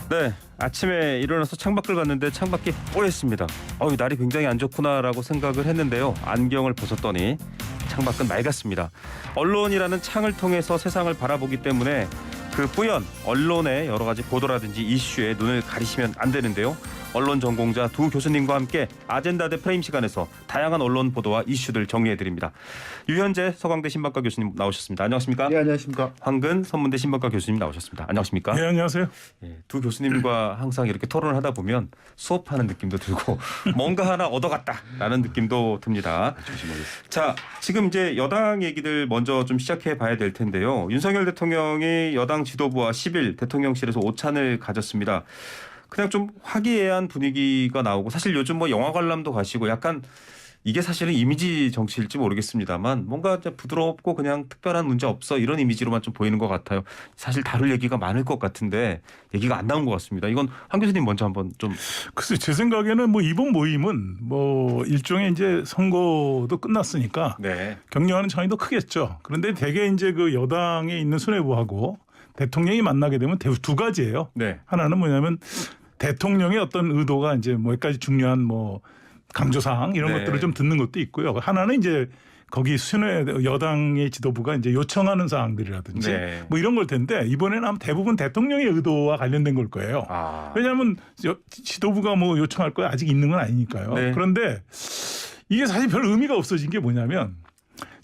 네, 아침에 일어나서 창밖을 봤는데 창밖이 뽀얗습니다. 날이 굉장히 안 좋구나라고 생각을 했는데요. 안경을 벗었더니 창밖은 맑았습니다. 언론이라는 창을 통해서 세상을 바라보기 때문에 그 뿌연 언론의 여러 가지 보도라든지 이슈에 눈을 가리시면 안 되는데요. 언론 전공자 두 교수님과 함께 아젠다 대 프레임 시간에서 다양한 언론 보도와 이슈들 정리해드립니다. 유현재 서강대 신방과 교수님 나오셨습니다. 안녕하십니까? 네, 안녕하십니까? 황근 선문대 신방과 교수님 나오셨습니다. 안녕하십니까? 네, 안녕하세요. 두 교수님과 항상 이렇게 토론을 하다 보면 수업하는 느낌도 들고 뭔가 하나 얻어갔다라는 느낌도 듭니다. 자, 지금 이제 여당 얘기들 먼저 좀 시작해 봐야 될 텐데요. 윤석열 대통령이 여당 지도부와 10일 대통령실에서 오찬을 가졌습니다. 그냥 좀 화기애애한 분위기가 나오고 사실 요즘 뭐 영화 관람도 가시고 약간 이게 사실은 이미지 정치일지 모르겠습니다만 뭔가 부드럽고 그냥 특별한 문제 없어 이런 이미지로만 좀 보이는 것 같아요. 사실 다룰 얘기가 많을 것 같은데 얘기가 안 나온 것 같습니다. 이건 황 교수님 먼저 한번 좀. 글쎄 제 생각에는 뭐 이번 모임은 뭐 일종의 이제 선거도 끝났으니까 네. 격려하는 차원이 더 크겠죠. 그런데 대개 이제 그 여당에 있는 수뇌부하고 대통령이 만나게 되면 두 가지예요. 네. 하나는 뭐냐면 대통령의 어떤 의도가 이제 뭐 몇 가지 중요한 뭐 강조사항 이런 네. 것들을 좀 듣는 것도 있고요. 하나는 이제 거기 여당의 지도부가 이제 요청하는 사항들이라든지 네. 뭐 이런 걸 텐데 이번에는 아마 대부분 대통령의 의도와 관련된 걸 거예요. 왜냐하면 지도부가 뭐 요청할 거야 아직 있는 건 아니니까요. 네. 그런데 이게 사실 별 의미가 없어진 게 뭐냐면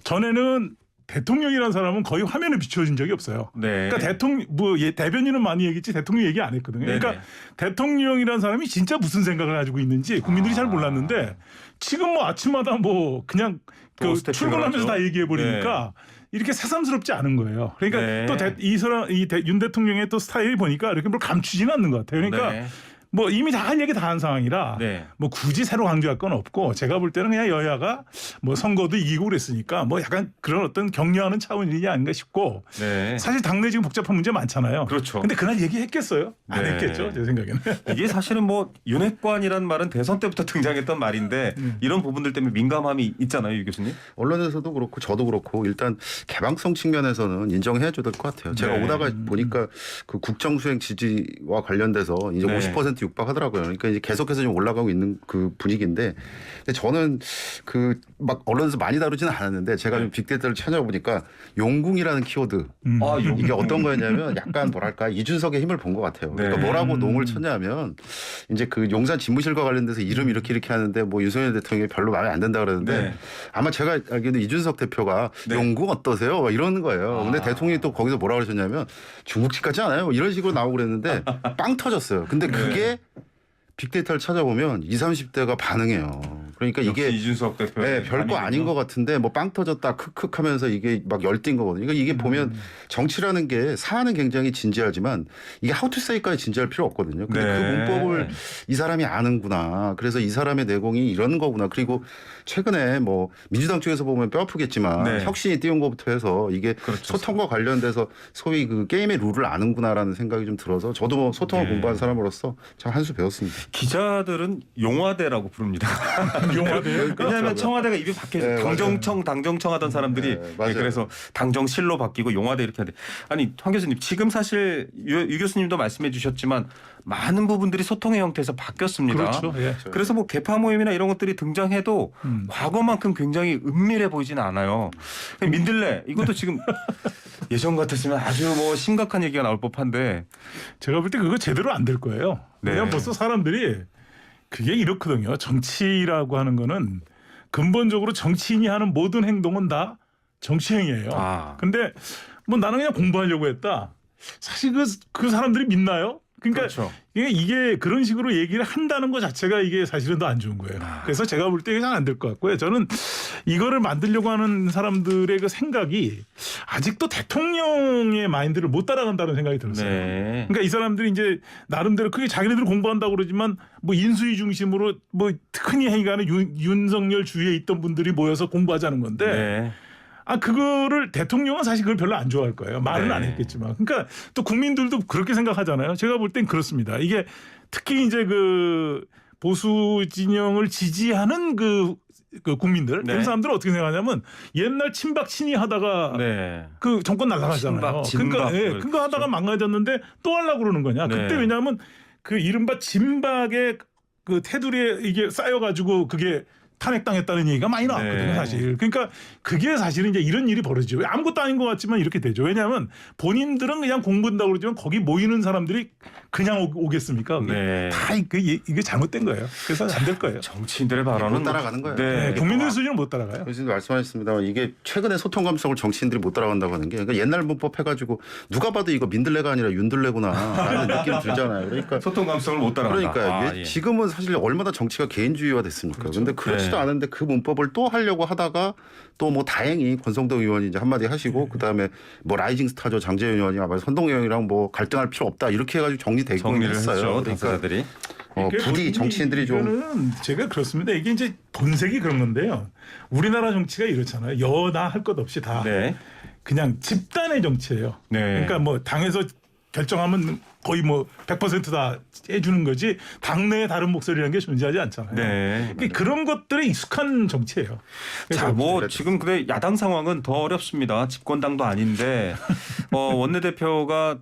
전에는 대통령이라는 사람은 거의 화면에 비춰진 적이 없어요. 네. 그러니까 대변인은 많이 얘기했지 대통령 얘기 안 했거든요. 네네. 그러니까 대통령이라는 사람이 진짜 무슨 생각을 가지고 있는지 국민들이 잘 몰랐는데 지금 뭐 아침마다 뭐 그냥 그 출근하면서 다 얘기해 버리니까 이렇게 새삼스럽지 않은 거예요. 그러니까 네. 또 윤 대통령의 또 스타일이 보니까 이렇게 뭘 감추지는 않는 것 같아요. 그러니까 네. 뭐 이미 다 할 얘기 다 한 상황이라 네. 뭐 굳이 새로 강조할 건 없고 제가 볼 때는 그냥 여야가 뭐 선거도 이기고 그랬으니까 뭐 약간 그런 어떤 격려하는 차원이 아닌가 싶고 네. 사실 당내 지금 복잡한 문제 많잖아요. 그렇죠. 근데 그날 얘기했겠어요? 안 네. 했겠죠. 제 생각에는. 이게 사실은 뭐 윤핵관이란 말은 대선 때부터 등장했던 말인데 이런 부분들 때문에 민감함이 있잖아요, 유 교수님. 언론에서도 그렇고 저도 그렇고 일단 개방성 측면에서는 인정해야 될 것 같아요. 제가 네. 오다가 보니까 그 국정수행 지지와 관련돼서 이제 네. 50% 육박하더라고요. 그러니까 이제 계속해서 좀 올라가고 있는 그 분위기인데 근데 저는 그 막 언론에서 많이 다루지는 않았는데 제가 좀 빅데이터를 찾아보니까 용궁이라는 키워드 이게 어떤 거였냐면 약간 뭐랄까 이준석의 힘을 본 것 같아요. 그러니까 네. 뭐라고 농을 쳤냐면 이제 그 용산 집무실과 관련돼서 이름 이렇게 하는데 뭐 윤석열 대통령이 별로 마음에 안 든다 그러는데 네. 아마 제가 알기로는 이준석 대표가 네. 용궁 어떠세요? 막 이러는 거예요. 근데 대통령이 또 거기서 뭐라고 그러셨냐면 중국집 같지 않아요? 뭐 이런 식으로 나오고 그랬는데 빵 터졌어요. 근데 그게 빅데이터를 찾아보면 20, 30대가 반응해요. 그러니까 이게 이준석 대표. 네, 별거 아닌 것 같은데 뭐 빵 터졌다 크크 하면서 이게 막 열띤 거거든요. 그러니까 이게 보면 정치라는 게 사안은 굉장히 진지하지만 이게 how to say까지 진지할 필요 없거든요. 근데 네. 그 문법을 이 사람이 아는구나. 그래서 이 사람의 내공이 이런 거구나. 그리고 최근에 뭐 민주당 쪽에서 보면 뼈 아프겠지만 네. 혁신이 띄운 것부터 해서 이게 그렇죠. 소통과 관련돼서 소위 그 게임의 룰을 아는구나라는 생각이 좀 들어서 저도 뭐 소통을 공부한 사람으로서 참 한 수 배웠습니다. 기자들은 용화대라고 부릅니다. 용화대요? 왜냐하면 청와대가 입이 바뀌어서 네, 당정청 하던 사람들이 맞아요. 그래서 당정실로 바뀌고 용화대 이렇게 하는데 아니 황 교수님 지금 사실 유 교수님도 말씀해 주셨지만 많은 부분들이 소통의 형태에서 바뀌었습니다. 그렇죠. 예. 그래서 뭐 개파 모임이나 이런 것들이 등장해도 과거만큼 굉장히 은밀해 보이지는 않아요. 민들레 이것도 지금 예전 같았으면 아주 뭐 심각한 얘기가 나올 법한데 제가 볼 때 그거 제대로 안 될 거예요. 네. 왜냐하면 벌써 사람들이 그게 이렇거든요. 정치라고 하는 거는 근본적으로 정치인이 하는 모든 행동은 다 정치행위예요. 근데 뭐 나는 그냥 공부하려고 했다. 사실 그 사람들이 믿나요? 그러니까 그렇죠. 이게 그런 식으로 얘기를 한다는 것 자체가 이게 사실은 더 안 좋은 거예요. 그래서 제가 볼 때 잘 안 될 것 같고요. 저는 이거를 만들려고 하는 사람들의 그 생각이 아직도 대통령의 마인드를 못 따라간다는 생각이 들었어요. 네. 그러니까 이 사람들이 이제 나름대로 그게 자기네들 공부한다고 그러지만 뭐 인수위 중심으로 뭐 흔히 얘기하는 윤석열 주위에 있던 분들이 모여서 공부하자는 건데 네. 그거를 대통령은 사실 그걸 별로 안 좋아할 거예요. 말은 네. 안 했겠지만. 그러니까 또 국민들도 그렇게 생각하잖아요. 제가 볼 땐 그렇습니다. 이게 특히 이제 그 보수 진영을 지지하는 그 그 국민들 네. 그런 사람들은 어떻게 생각하냐면 옛날 친박 친이하다가 네. 그 정권 날아가잖아요. 친박, 진박 그러니까 뭐 그거 하다가 망가졌는데 또 하려고 그러는 거냐. 네. 그때 왜냐하면 그 이른바 진박의 그 테두리에 이게 쌓여가지고 그게 탄핵당했다는 얘기가 많이 나왔거든요, 네. 사실. 그러니까 그게 사실은 이제 이런 일이 벌어지죠. 아무것도 아닌 것 같지만 이렇게 되죠. 왜냐하면 본인들은 그냥 공부한다고 그러지만 거기 모이는 사람들이 그냥 오겠습니까? 그게 네. 다 이게 잘못된 거예요. 그래서 안 될 거예요. 정치인들의 발언은 못 따라가는 거예요. 네, 국민들 수준을 못 따라가요. 교수님 말씀하셨습니다만 이게 최근에 소통 감성을 정치인들이 못 따라간다고 하는 게 그러니까 옛날 문법 해가지고 누가 봐도 이거 민들레가 아니라 윤들레구나라는 느낌이 들잖아요. 그러니까 소통 감성을 못 따라간다. 그러니까 예. 지금은 사실 얼마나 정치가 개인주의화 됐습니까? 그런데 그렇지도 네. 않은데 그 문법을 또 하려고 하다가 또 뭐 다행히 권성동 의원이 이제 한마디 하시고 그다음에 뭐 라이징 스타죠 장재현 의원이 아마 선동형이랑 뭐 갈등할 필요 없다 이렇게 해가지고 정리되고 정리를 했어요. 했죠. 그러니까 당사자들이. 부디 정치인들이 좀 이거는 제가 그렇습니다. 이게 이제 본색이 그런 건데요. 우리나라 정치가 이렇잖아요. 여나 할 것 없이 다 네. 그냥 집단의 정치예요. 네. 그러니까 뭐 당에서 결정하면 거의 뭐 100%다 해주는 거지 당내에 다른 목소리라는 게 존재하지 않잖아요. 네. 그러니까 그런 것들에 익숙한 정치예요. 자, 뭐 지금 근데 야당 상황은 더 어렵습니다. 집권당도 아닌데 원내대표가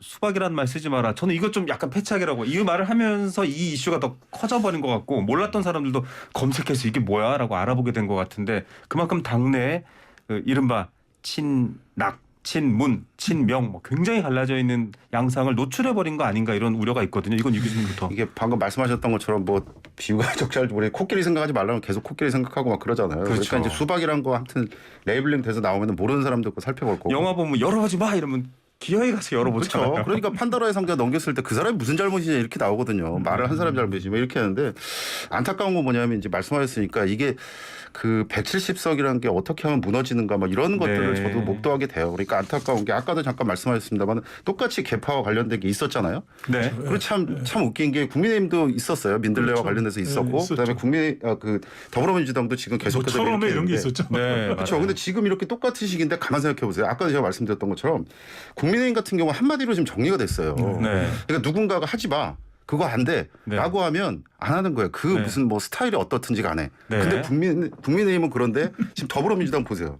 수박이라는 말 쓰지 마라. 저는 이거 좀 약간 패착이라고 이 말을 하면서 이 이슈가 더 커져버린 것 같고 몰랐던 사람들도 검색해서 이게 뭐야라고 알아보게 된 것 같은데 그만큼 당내에 그 이른바 친낙, 친문, 친명 뭐 굉장히 갈라져 있는 양상을 노출해버린 거 아닌가 이런 우려가 있거든요. 이건 유 교수님부터. 이게 방금 말씀하셨던 것처럼 뭐 비유가 적절할지 모르겠는데 코끼리 생각하지 말라면 계속 코끼리 생각하고 막 그러잖아요. 그렇죠. 그러니까 이제 수박이란 거 아무튼 레이블링 돼서 나오면 모르는 사람도 그 살펴볼 거고. 영화 보면 열어보지 마 이러면 기어이 가서 열어보잖아요. 그렇죠. 그러니까 판도라의 상자 넘겼을 때 그 사람이 무슨 잘못이냐 이렇게 나오거든요. 말을 한 사람 잘못이지 뭐 이렇게 하는데 안타까운 건 뭐냐면 이제 말씀하셨으니까 이게 그 170석이라는 게 어떻게 하면 무너지는가 뭐 이런 것들을 네. 저도 목도하게 돼요. 그러니까 안타까운 게 아까도 잠깐 말씀하셨습니다만 똑같이 개파와 관련된 게 있었잖아요. 네. 그리고 참 웃긴 게 국민의힘도 있었어요. 민들레와 그렇죠. 관련돼서 네, 있었고 있었죠. 그다음에 그 더불어민주당도 지금 계속해서 처음에 이런 게 있는데 있었죠. 네. 그렇죠. 맞아요. 근데 지금 이렇게 똑같은 시기인데 가만 생각해 보세요. 아까 제가 말씀드렸던 것처럼 국민의힘 같은 경우 한마디로 지금 정리가 됐어요. 네. 그러니까 누군가가 하지 마. 그거 안 돼. 네. 라고 하면 안 하는 거예요. 그 네. 무슨 뭐 스타일이 어떻든지 간에. 네. 근데 국민의힘은 그런데 지금 더불어민주당 보세요.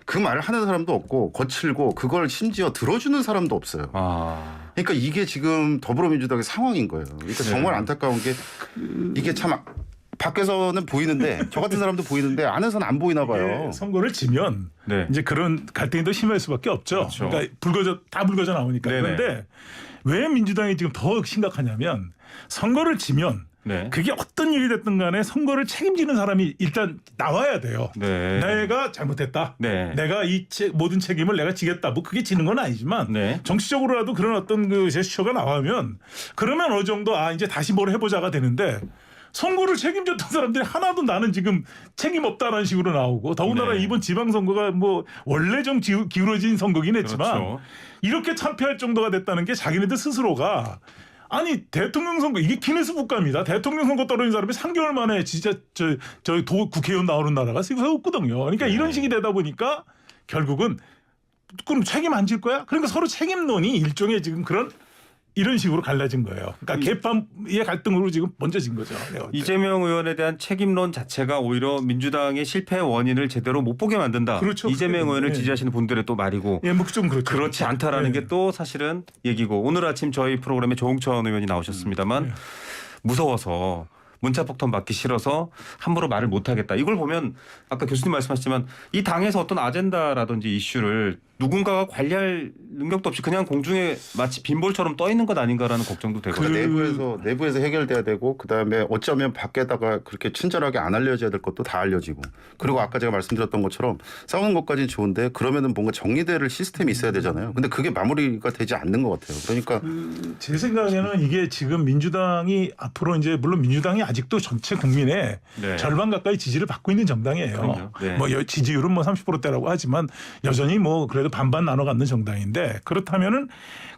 그 말을 하는 사람도 없고 거칠고 그걸 심지어 들어주는 사람도 없어요. 아. 그러니까 이게 지금 더불어민주당의 상황인 거예요. 그러니까 정말 안타까운 게 이게 참 밖에서는 보이는데 저 같은 사람도 보이는데 안에서는 안 보이나 봐요. 이게 선거를 지면 네. 이제 그런 갈등이 더 심할 수밖에 없죠. 그렇죠. 그러니까 다 불거져 나오니까. 네네. 그런데 왜 민주당이 지금 더 심각하냐면 선거를 지면 네. 그게 어떤 일이 됐든 간에 선거를 책임지는 사람이 일단 나와야 돼요. 네. 내가 잘못했다. 네. 내가 이 모든 책임을 내가 지겠다. 뭐 그게 지는 건 아니지만 네. 정치적으로라도 그런 어떤 그 제스처가 나오면 그러면 어느 정도 이제 다시 뭘 해보자가 되는데 선거를 책임졌던 사람들이 하나도 나는 지금 책임 없다라는 식으로 나오고 더군다나 네. 이번 지방선거가 뭐 원래 좀 기울어진 선거긴 했지만 그렇죠. 이렇게 참패할 정도가 됐다는 게 자기네들 스스로가 아니 대통령 선거 이게 기네스북가입니다. 대통령 선거 떨어진 사람이 3개월 만에 진짜 저 국회의원 나오는 나라가 세상에 없거든요. 그러니까 이런 식이 되다 보니까 결국은 그럼 책임 안 질 거야? 그러니까 서로 책임론이 일종의 지금 그런 이런 식으로 갈라진 거예요. 그러니까 개파의 갈등으로 지금 번져진 거죠. 이재명 의원에 대한 책임론 자체가 오히려 민주당의 실패의 원인을 제대로 못 보게 만든다. 그렇죠. 이재명 의원을 네. 지지하시는 분들의 또 말이고 예, 뭐 좀 그렇죠. 그렇지 않다라는 네. 게 또 사실은 얘기고 오늘 아침 저희 프로그램에 조홍천 의원이 나오셨습니다만 무서워서 문자폭탄 맞기 싫어서 함부로 말을 못하겠다. 이걸 보면 아까 교수님 말씀하셨지만 이 당에서 어떤 아젠다라든지 이슈를 누군가가 관리할 능력도 없이 그냥 공중에 마치 빈볼처럼 떠 있는 것 아닌가라는 걱정도 되고. 그러니까 내부에서 해결돼야 되고 그다음에 어쩌면 밖에다가 그렇게 친절하게 안 알려져야 될 것도 다 알려지고 그리고 아까 제가 말씀드렸던 것처럼 싸우는 것까지는 좋은데 그러면은 뭔가 정리될 시스템이 있어야 되잖아요. 근데 그게 마무리가 되지 않는 것 같아요. 그러니까 제 생각에는 이게 지금 민주당이 앞으로 이제 물론 민주당이 아직도 전체 국민의 네. 절반 가까이 지지를 받고 있는 정당이에요. 그럼요. 네. 뭐 지지율은 뭐 30%대라고 하지만 여전히 뭐 그래도 반반 나눠 갖는 정당인데 그렇다면은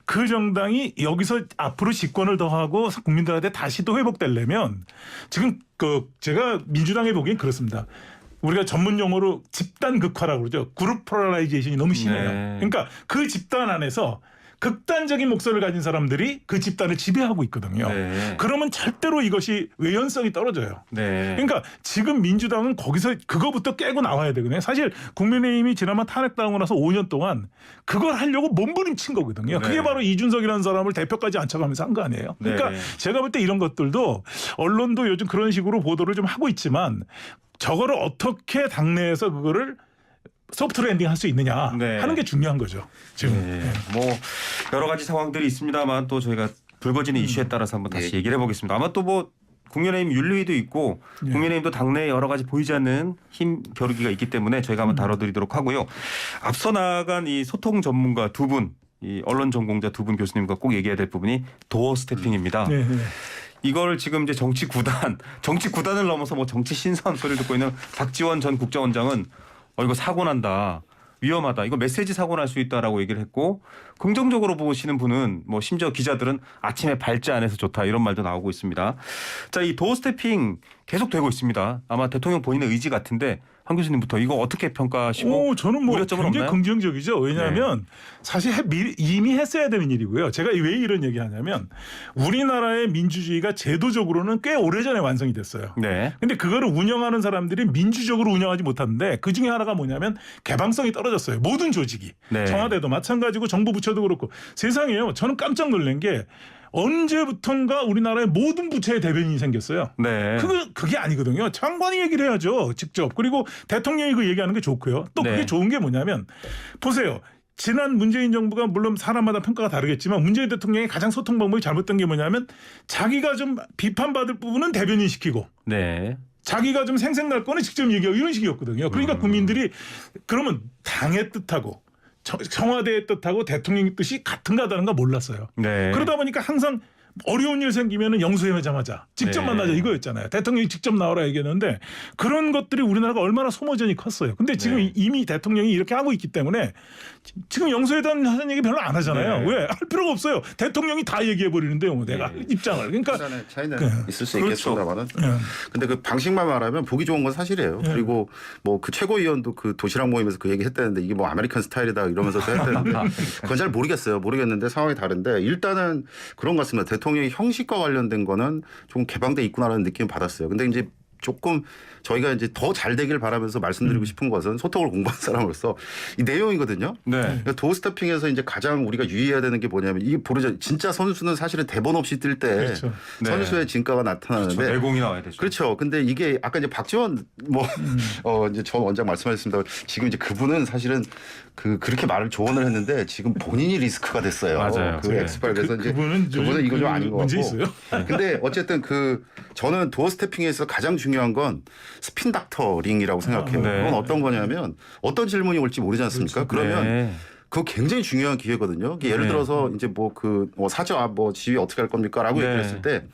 그 정당이 여기서 앞으로 집권을 더하고 국민들한테 다시 또 회복되려면 지금 그 제가 민주당에 보기엔 그렇습니다. 우리가 전문 용어로 집단 극화라고 그러죠. 그룹 폴라라이제이션이 너무 심해요. 네. 그러니까 그 집단 안에서 극단적인 목소리를 가진 사람들이 그 집단을 지배하고 있거든요. 네. 그러면 절대로 이것이 외연성이 떨어져요. 네. 그러니까 지금 민주당은 거기서 그거부터 깨고 나와야 되거든요. 사실 국민의힘이 지난번 탄핵당하고 나서 5년 동안 그걸 하려고 몸부림친 거거든요. 그게 네. 바로 이준석이라는 사람을 대표까지 앉혀가면서 한 거 아니에요. 그러니까 네. 제가 볼 때 이런 것들도 언론도 요즘 그런 식으로 보도를 좀 하고 있지만 저거를 어떻게 당내에서 그거를 소프트 랜딩 할 수 있느냐 네. 하는 게 중요한 거죠. 지금. 네. 뭐 여러 가지 상황들이 있습니다만 또 저희가 불거지는 이슈에 따라서 한번 다시 얘기를 해보겠습니다. 아마 또 뭐 국민의힘 윤리위도 있고 예. 국민의힘도 당내에 여러 가지 보이지 않는 힘 겨루기가 있기 때문에 저희가 한번 다뤄드리도록 하고요. 앞서 나간 이 소통 전문가 두 분, 이 언론 전공자 두 분 교수님과 꼭 얘기해야 될 부분이 도어 스태핑입니다. 네, 네. 이걸 지금 이제 정치 구단을 넘어서 뭐 정치 신선 소리를 듣고 있는 박지원 전 국정원장은 이거 사고 난다. 위험하다. 이거 메시지 사고 날 수 있다라고 얘기를 했고 긍정적으로 보시는 분은 뭐 심지어 기자들은 아침에 발제 안 해서 좋다 이런 말도 나오고 있습니다. 자, 이 도어 스태핑 계속 되고 있습니다. 아마 대통령 본인의 의지 같은데 황 교수님부터 이거 어떻게 평가하시고 저는 뭐 우려점은 굉장히 없나요? 긍정적이죠. 왜냐하면 사실 이미 했어야 되는 일이고요. 제가 왜 이런 얘기하냐면 우리나라의 민주주의가 제도적으로는 꽤 오래전에 완성이 됐어요. 네. 근데 그거를 운영하는 사람들이 민주적으로 운영하지 못하는데 그 중에 하나가 뭐냐면 개방성이 떨어졌어요. 모든 조직이. 네. 청와대도 마찬가지고 정부 부처도 그렇고 세상에요. 저는 깜짝 놀란 게 언제부턴가 우리나라의 모든 부처에 대변인이 생겼어요. 네. 그게 아니거든요. 장관이 얘기를 해야죠. 직접. 그리고 대통령이 그 얘기하는 게 좋고요. 또 그게 네. 좋은 게 뭐냐면 보세요. 지난 문재인 정부가 물론 사람마다 평가가 다르겠지만 문재인 대통령이 가장 소통 방법이 잘못된 게 뭐냐면 자기가 좀 비판받을 부분은 대변인 시키고 네. 자기가 좀 생색날 거는 직접 얘기하고 이런 식이었거든요. 그러니까 국민들이 그러면 당의 뜻하고 청와대의 뜻하고 대통령의 뜻이 같은가다른가 몰랐어요. 네. 그러다 보니까 항상 어려운 일 생기면 영수회장하자. 직접 네. 만나자 이거였잖아요. 대통령이 직접 나오라 얘기했는데 그런 것들이 우리나라가 얼마나 소모전이 컸어요. 근데 지금 네. 이미 대통령이 이렇게 하고 있기 때문에 지금 영수회장 하는 얘기 별로 안 하잖아요. 네. 왜? 할 필요가 없어요. 대통령이 다 얘기해 버리는데요. 내가 네. 입장을. 그러니까 차이는 있을 수 그렇죠. 있겠습니다만은. 네. 근데 그 방식만 말하면 보기 좋은 건 사실이에요. 네. 그리고 뭐 그 최고위원도 그 도시락 모임에서 그 얘기 했다는데 이게 뭐 아메리칸 스타일이다 이러면서 했다는데 그건 잘 모르겠는데 상황이 다른데 일단은 그런 것 같습니다. 대통령이 형식과 관련된 거는 좀 개방돼 있구나라는 느낌을 받았어요. 근데 이제 조금 저희가 이제 더 잘 되길 바라면서 말씀드리고 싶은 것은 소통을 공부한 사람으로서 이 내용이거든요. 네. 그러니까 도어 스태핑에서 이제 가장 우리가 유의해야 되는 게 뭐냐면 이게 보르죠. 진짜 선수는 사실은 대본 없이 뛸 때 그렇죠. 네. 선수의 진가가 나타나는데 그렇죠. 내공이 나와야 되죠. 그렇죠. 근데 이게 아까 이제 박지원 이제 전 원장 말씀하셨습니다. 지금 이제 그분은 사실은 그렇게 말을 조언을 했는데 지금 본인이 리스크가 됐어요. 맞아요. 그 네. 엑스파일 그래서 이제 그분은 이거 좀 아닌 것 문제 같고. 있어요. 근데 어쨌든 저는 도어 스태핑에서 가장 중요한 건 스핀 닥터링이라고 생각해요. 네. 그건 어떤 거냐면 어떤 질문이 올지 모르지 않습니까? 그러면 네. 그거 굉장히 중요한 기회거든요. 예를 네. 들어서 이제 사저 지휘 어떻게 할 겁니까라고 네. 얘기했을 때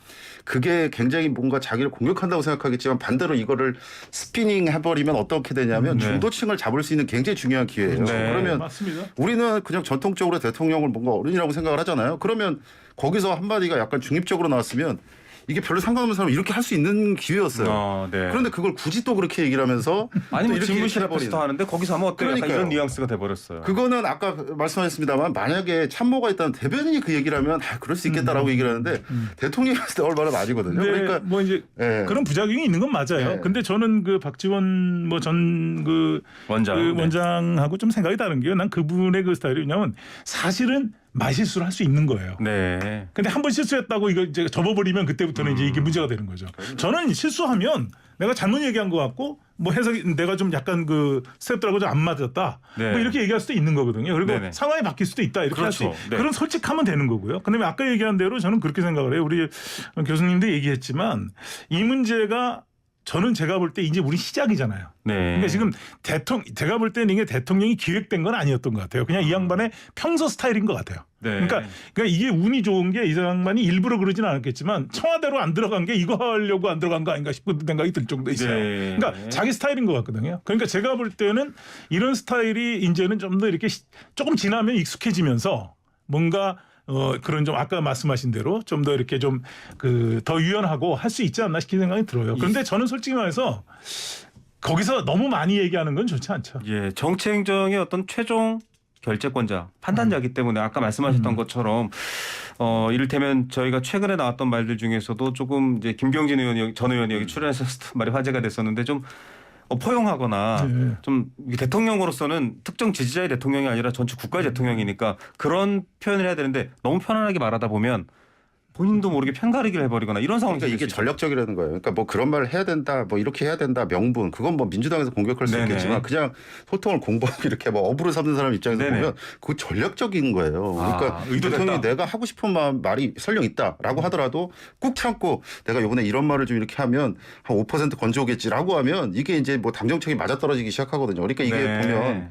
그게 굉장히 뭔가 자기를 공격한다고 생각하겠지만 반대로 이거를 스피닝 해버리면 어떻게 되냐면 네. 중도층을 잡을 수 있는 굉장히 중요한 기회예요. 네. 그러면 맞습니다. 우리는 그냥 전통적으로 대통령을 뭔가 어른이라고 생각을 하잖아요. 그러면 거기서 한마디가 약간 중립적으로 나왔으면 이게 별로 상관없는 사람은 이렇게 할 수 있는 기회였어요. 네. 그런데 그걸 굳이 또 그렇게 얘기를 하면서 아니 또 뭐 이렇게 집무실 해버리는. 앞에서 하는데 거기서 하면 어때요? 약간 그러니까요. 이런 뉘앙스가 돼버렸어요. 그거는 아까 말씀하셨습니다만 만약에 참모가 있다면 대변인이 그 얘기를 하면 그럴 수 있겠다라고 얘기를 하는데 대통령이 했을 때 얼마나 아니거든요. 근데 그러니까 뭐 이제 예. 그런 부작용이 있는 건 맞아요. 네. 근데 저는 그 박지원 원장. 네. 원장하고 좀 생각이 다른 게요. 난 그분의 그 스타일이 왜냐면 사실은 말실수를 할 수 있는 거예요. 네. 근데 한 번 실수했다고 이거 이제 접어버리면 그때부터는 이제 이게 문제가 되는 거죠. 저는 실수하면 내가 잘못 얘기한 것 같고 뭐 해석이 내가 좀 약간 그 스태프들하고 좀 안 맞았다. 네. 뭐 이렇게 얘기할 수도 있는 거거든요. 그리고 네네. 상황이 바뀔 수도 있다. 이렇게 할 수 그렇죠. 네. 그런 솔직하면 되는 거고요. 그다음에 아까 얘기한 대로 저는 그렇게 생각을 해요. 우리 교수님도 얘기했지만 이 문제가 저는 제가 볼 때 이제 우리 시작이잖아요. 네. 그러니까 지금 제가 볼 때는 이게 대통령이 기획된 건 아니었던 것 같아요. 그냥 이 양반의 평소 스타일인 것 같아요. 네. 그러니까 이게 운이 좋은 게 이 양반이 일부러 그러지는 않았겠지만 청와대로 안 들어간 게 이거 하려고 안 들어간 거 아닌가 싶은 생각이 들 정도 있어요. 네. 그러니까 자기 스타일인 것 같거든요. 그러니까 제가 볼 때는 이런 스타일이 이제는 좀 더 이렇게 조금 지나면 익숙해지면서 뭔가 그런 좀 아까 말씀하신 대로 좀 더 이렇게 좀 더 유연하고 할 수 있지 않나 싶은 생각이 들어요. 그런데 저는 솔직히 말해서 거기서 너무 많이 얘기하는 건 좋지 않죠. 예, 정치행정의 어떤 최종 결재권자, 판단자이기 때문에 아까 말씀하셨던 것처럼 이를테면 저희가 최근에 나왔던 말들 중에서도 조금 이제 김경진 의원이 전 의원이 여기 출연하셨을 말이 화제가 됐었는데 좀 포용하거나 네. 좀 대통령으로서는 특정 지지자의 대통령이 아니라 전체 국가의 대통령이니까 그런 표현을 해야 되는데 너무 편안하게 말하다 보면 본인도 모르게 편가르기를 해버리거나 이런 상황이 그러니까 이게 전략적이라는 거예요. 그러니까 뭐 그런 말을 해야 된다, 뭐 이렇게 해야 된다, 명분 그건 뭐 민주당에서 공격할 수 네네. 있겠지만 그냥 소통을 공부하고 이렇게 뭐 업으로 삼는 사람 입장에서 네네. 보면 그거 전략적인 거예요. 그러니까 의도됐다. 대통령이 내가 하고 싶은 말이 설령 있다라고 하더라도 꾹 참고 내가 이번에 이런 말을 좀 이렇게 하면 한 5% 건져오겠지라고 하면 이게 이제 뭐 당정청이 맞아떨어지기 시작하거든요. 그러니까 이게 네. 보면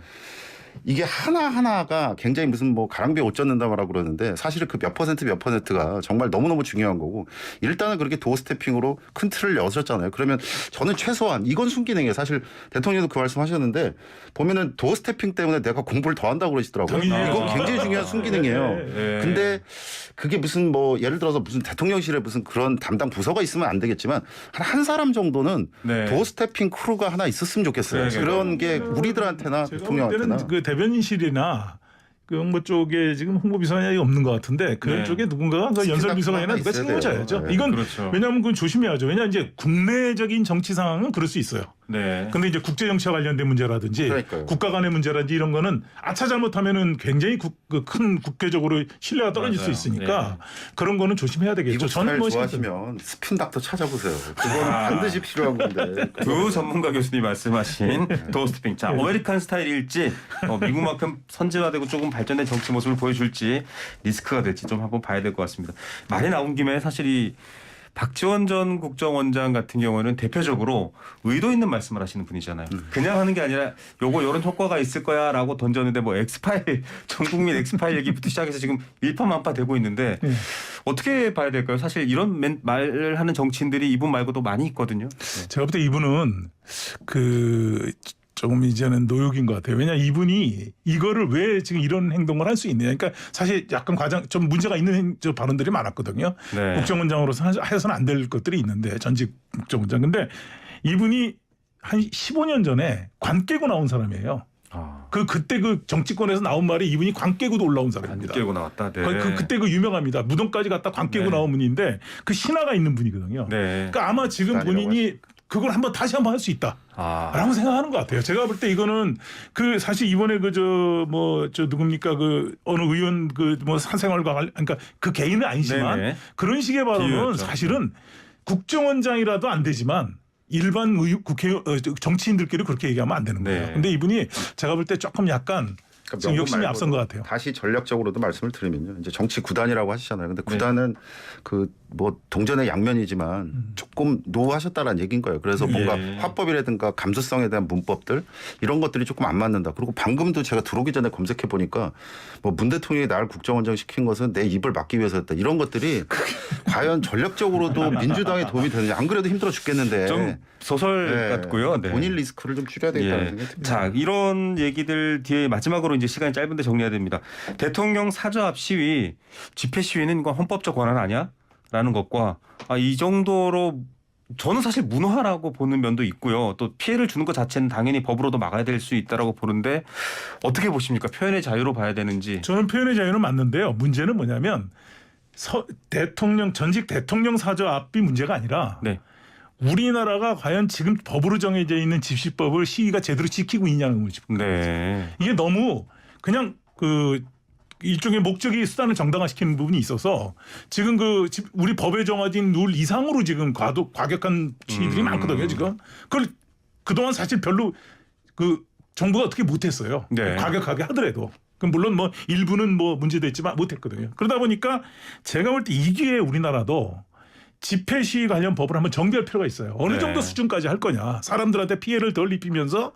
이게 하나하나가 굉장히 무슨 뭐 가랑비에 옷 젖는다라고 그러는데 사실은 그 몇 퍼센트가 정말 너무너무 중요한 거고 일단은 그렇게 도어 스태핑으로 큰 틀을 여셨잖아요. 그러면 저는 최소한 이건 순기능이에요. 사실 대통령도 그 말씀 하셨는데 보면은 도어 스태핑 때문에 내가 공부를 더 한다고 그러시더라고요. 이건 굉장히 중요한 순기능이에요. 네. 근데 그게 무슨 뭐 예를 들어서 무슨 대통령실에 무슨 그런 담당 부서가 있으면 안 되겠지만 한 사람 정도는 네. 도어 스태핑 크루가 하나 있었으면 좋겠어요. 네. 그런 게 우리들한테나 제가 볼 대통령한테나 때는 그 대변인실이나 그 홍보 쪽에 지금 홍보비서관이 없는 것 같은데 그런 네. 쪽에 누군가가 그 연설비서관이나 누가 있어야 책임져야죠. 돼요. 네. 이건 그렇죠. 왜냐하면 그건 조심해야죠. 왜냐 이제 국내적인 정치 상황은 그럴 수 있어요. 네. 근데 이제 국제 정치와 관련된 문제라든지 그러니까요. 국가 간의 문제라든지 이런 거는 아차 잘못하면은 굉장히 큰 국제적으로 신뢰가 떨어질 맞아요. 수 있으니까 그런 거는 조심해야 되겠죠. 미국 스타일 뭐 좋아하시면 스핀 닥터 찾아보세요. 그거는 반드시 필요한 건데. 두 전문가 교수님 말씀하신 도어 스태핑. 자, 아메리칸 스타일일지 미국만큼 선진화되고 조금 발전된 정치 모습을 보여줄지 리스크가 될지 좀 한번 봐야 될 것 같습니다. 말이 나온 김에 사실 이 박지원 전 국정원장 같은 경우는 대표적으로 의도 있는 말씀을 하시는 분이잖아요. 그냥 하는 게 아니라 요거 이런 효과가 있을 거야라고 던졌는데 뭐 엑스파일 전 국민 엑스파일 얘기부터 시작해서 지금 일파만파 되고 있는데 어떻게 봐야 될까요? 사실 이런 말을 하는 정치인들이 이분 말고도 많이 있거든요. 제가 볼 때 이분은 그 조금 이제는 노역인 것 같아요. 왜냐 이분이 이거를 왜 지금 이런 행동을 할 수 있느냐. 그러니까 사실 약간 좀 문제가 있는 저 발언들이 많았거든요. 네. 국정원장으로서 해서는 안 될 것들이 있는데 전직 국정원장. 근데 이분이 한 15년 전에 관 깨고 나온 사람이에요. 그때 그 정치권에서 나온 말이 이분이 관 깨고도 올라온 사람입니다. 깨고 나왔다. 네. 그때 그 유명합니다. 무덤까지 갔다 관 깨고 네. 나온 분인데 그 신화가 있는 분이거든요. 네. 그러니까 아마 지금 본인이 그걸 다시 한번 할 수 있다. 라고 생각하는 것 같아요. 제가 볼 때 이거는 그 사실 이번에 누굽니까 그 어느 의원 사생활과 그러니까 그 개인은 아니지만 네네. 그런 식의 발언은 비유였죠. 사실은 국정원장이라도 안 되지만 일반 정치인들끼리 그렇게 얘기하면 안 되는 거예요. 네. 근데 이분이 제가 볼 때 조금 약간 지금 욕심이 앞선 것 같아요. 다시 전략적으로도 말씀을 드리면요. 이제 정치 구단이라고 하시잖아요. 근데 구단은 그 뭐 동전의 양면이지만 조금 노하셨다라는 얘기인 거예요. 그래서 뭔가 화법이라든가 감수성에 대한 문법들 이런 것들이 조금 안 맞는다. 그리고 방금도 제가 들어오기 전에 검색해 보니까 뭐 문 대통령이 나를 국정원장 시킨 것은 내 입을 막기 위해서였다. 이런 것들이 과연 전략적으로도 민주당에 도움이 되느냐. 안 그래도 힘들어 죽겠는데. 좀 소설 같고요. 네. 본인 리스크를 좀 줄여야 되겠다는 생각이 듭니다. 자, 이런 얘기들 뒤에 마지막으로 이제 시간이 짧은데 정리해야 됩니다. 대통령 사저 앞 시위, 집회 시위는 이건 헌법적 권한 아니야? 라는 것과 이 정도로 저는 사실 무능하라고 보는 면도 있고요. 또 피해를 주는 것 자체는 당연히 법으로도 막아야 될 수 있다라고 보는데 어떻게 보십니까? 표현의 자유로 봐야 되는지. 저는 표현의 자유는 맞는데요. 문제는 뭐냐면 전직 대통령 사저 앞이 문제가 아니라 네. 우리나라가 과연 지금 법으로 정해져 있는 집시법을 시위가 제대로 지키고 있냐는 거죠. 네. 이게 너무 그냥 일종의 목적이 수단을 정당화시키는 부분이 있어서 지금 우리 법에 정해진 룰 이상으로 지금 과격한 시위들이 많거든요. 지금 그동안 사실 별로 정부가 어떻게 못했어요. 네. 과격하게 하더라도. 물론 일부는 문제도 있지만 못했거든요. 그러다 보니까 제가 볼 때 이 기회에 우리나라도 집회 시위 관련 법을 한번 정비할 필요가 있어요. 어느 정도 수준까지 할 거냐. 사람들한테 피해를 덜 입히면서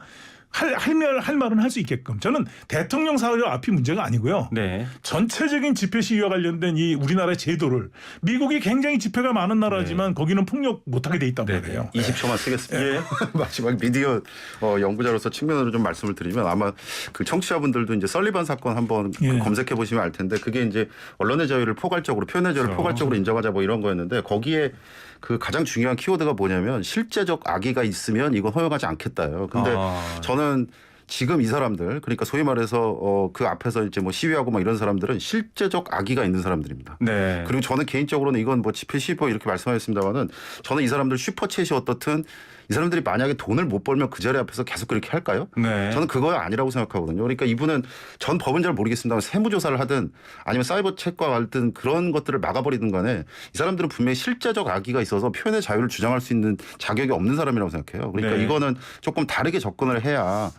할 말은 할 수 있게끔. 저는 대통령 사저 앞이 문제가 아니고요. 네. 전체적인 집회 시위와 관련된 이 우리나라의 제도를 미국이 굉장히 집회가 많은 나라지만 거기는 폭력 못하게 돼 있단 말이에요. 20초만 쓰겠습니다. 마지막 미디어 연구자로서 측면으로 좀 말씀을 드리면 아마 그 청취자분들도 이제 설리반 사건 한번 검색해 보시면 알 텐데 그게 이제 언론의 자유를 포괄적으로 표현의 자유를 포괄적으로 인정하자 뭐 이런 거였는데 거기에 그 가장 중요한 키워드가 뭐냐면 실제적 악의가 있으면 이건 허용하지 않겠다요. 근데 저는 지금 이 사람들 그러니까 소위 말해서 그 앞에서 이제 뭐 시위하고 막 이런 사람들은 실제적 악의가 있는 사람들입니다. 네. 그리고 저는 개인적으로는 이건 뭐 지필 시보 이렇게 말씀하셨습니다만은 저는 이 사람들 슈퍼챗이 어떻든 이 사람들이 만약에 돈을 못 벌면 그 자리 앞에서 계속 그렇게 할까요? 네. 저는 그거 아니라고 생각하거든요. 그러니까 이분은 전 법은 잘 모르겠습니다만 세무조사를 하든 아니면 사이버 책과 같은 그런 것들을 막아버리든 간에 이 사람들은 분명히 실제적 악의가 있어서 표현의 자유를 주장할 수 있는 자격이 없는 사람이라고 생각해요. 그러니까 네. 이거는 조금 다르게 접근을 해야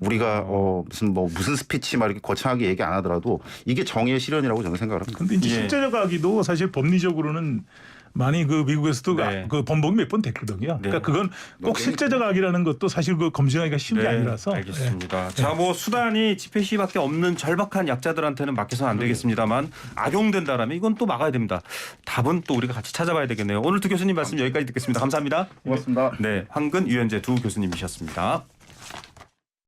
우리가 무슨 스피치 막 이렇게 거창하게 얘기 안 하더라도 이게 정의의 실현이라고 저는 생각을 합니다. 근데 이제 예. 실제적 악의도 사실 법리적으로는 많이 그 미국에서도 네. 그 번복이 몇 번 됐거든요. 네. 그러니까 그건 꼭 실제적 악의라는 것도 사실 그 검증하기가 쉬운 게 아니라서. 알겠습니다. 자, 뭐 수단이 집회 시위밖에 없는 절박한 약자들한테는 맡겨서는 안 되겠습니다만 악용된다라면 이건 또 막아야 됩니다. 답은 또 우리가 같이 찾아봐야 되겠네요. 오늘 두 교수님 말씀 여기까지 듣겠습니다. 감사합니다. 고맙습니다. 네, 황근, 유현재 두 교수님이셨습니다.